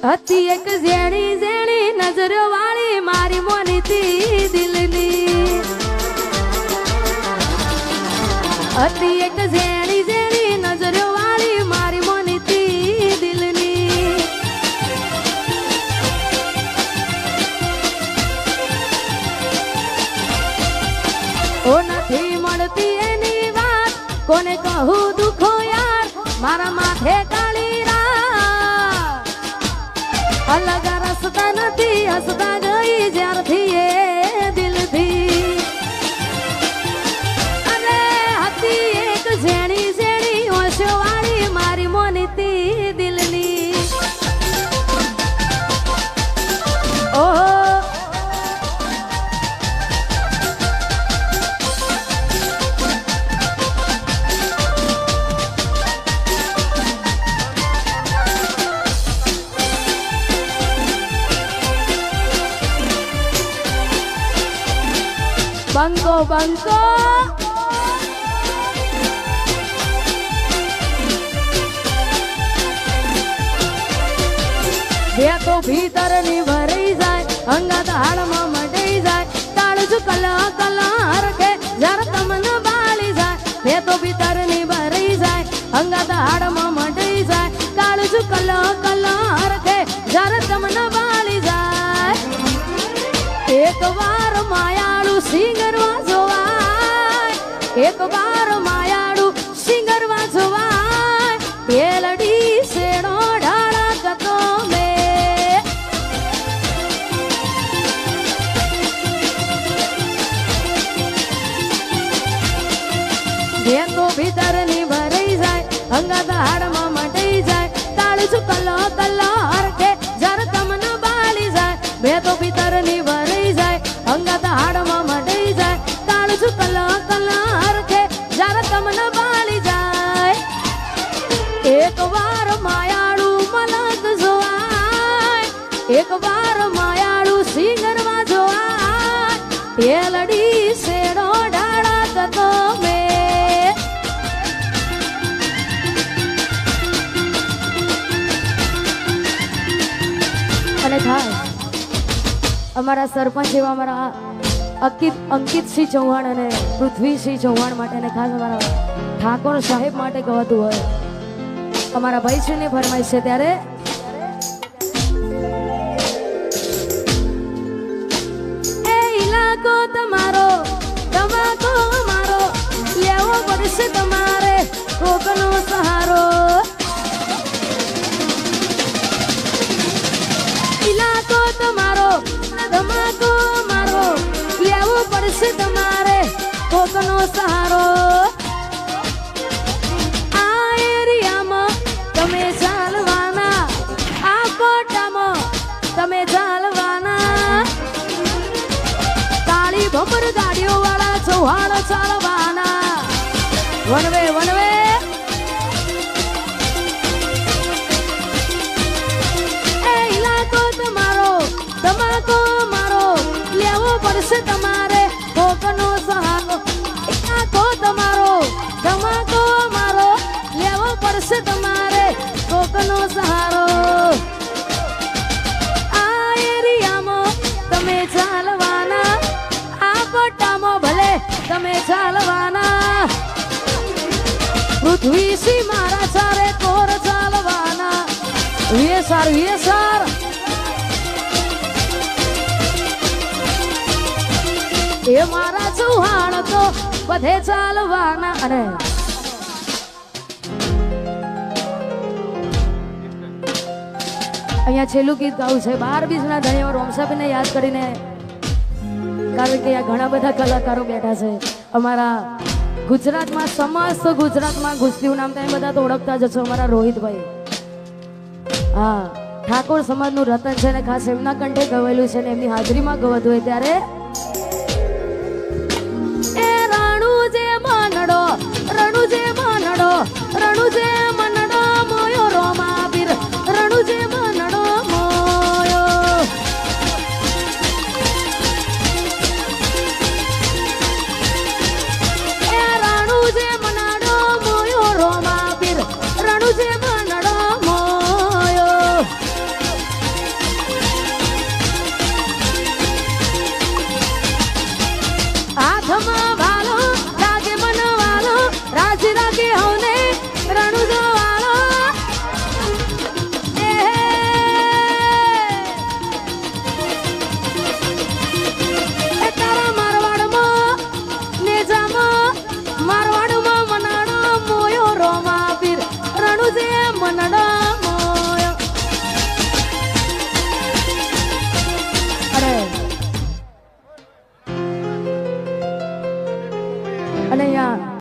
હતી એક ઝેણી ઝેણી નજરો વાળી મારી મોનીતી દિલની હતી એક ઝેણી ઝેણી નજરો વાળી મારી મોનીતી દિલની ઓ નથી મળતી એની વાત કોને કહું દુખો યાર મારા માથે કાળી અલગ રસ્તા નથી હસતા ગઈ જ્યારથી એ દિલથી અને હતી એક ઝેણી ઝેણી ઓશો વાળી મારી મોનીતી દિલની ઓહો બંકો બંકો બે તો ભીતર ની ભરાઈ જાય અંગત હાડમાં મટાઈ જાય કાળજુ કલા કલા હરખે જરા તમને બાળી જાય બે તો ભીતર ની ભરાઈ જાય અંગત હાડમાં મટાઈ જાય કાળજુ કલા કલા હરખે જરા તમને બાળી જાય એક વાર માયાળુ સિંગરવા જોવાય એક વાર માયાળુ સિંગરવા જોવાય પેલડી શેડો ઢાળા કતો મે જે તો ભીતર ની ભરાઈ જાય અંગત હાડમાં મટાઈ જાય કાળજુ કલો કલો હરખે જર તમને બાળી જાય બે તો ભીતર ની ભરાઈ જાય અંગત હાડમાં મટાઈ જાય કાળજુ કલો કલો હરખે જર તમને બાળી જાય એક વાર માયાળુ મલક જોવાય એક વાર માયાળુ સિંગરવા જોવાય પેલડી શેડો ઢાળા કતો મે અને થાય અમારા સરપંચ એવા અમારા અંકિતસિંહ ચૌહાણ અને પૃથ્વીસિંહ ચૌહાણ માટે અને ખાસ અમારા ઠાકોર સાહેબ માટે ગવાતું હોય અમારા ભાઈશ્રીને ફરમાઈશ છે ત્યારે એ ઇલાકો તમારો તમાકો અમારો લેવો પડશે તમારે કોકનો સહારો ઇલાકો તમારો ધમાકો મારો લેવો પડશે તમારે કોકનો સહારો આ એરિયામાં તમે ચાલવાના આ કોટામાં તમે ચાલવાના કાળી ભમર ગાડીઓ વાળા ચૌહાણ ચાલવાના વનવે વનવે તમાકો મારો લેવો પડશે તમારે કોકનો સહારો ઇલાકો તમારો તમાકો મારો લેવો પડશે તમારે કોકનો સહારો આ એરિયામાં તમે ચાલવાના આ પટ્ટામાં ભલે તમે ચાલવાના પૃથ્વીસિંહ મારા ચારે કોર ચાલવાના વેસાર વેસાર એ મારા ચૌહાણ તો બધે ચાલવાના અને અહીંયા છેલ્લું ગીત ગાવું છે 12 બીજના ધણીવાર રોમસાબેનને યાદ કરીને કારણ કે આ ઘણા બધા કલાકારો બેઠા છે અમારા ગુજરાતમાં સમસ્ત ગુજરાતમાં ગુસ્તીનું નામ તમે બધા તો ઓળખતા જ છો અમારા રોહિતભાઈ હા ઠાકોર સમાજનું રતન છે ને ખાસ એમના કંઠે ગવાયેલું છે ને એમની હાજરીમાં ગવાતું હોય ત્યારે રણુ જે માનડો રણુ જે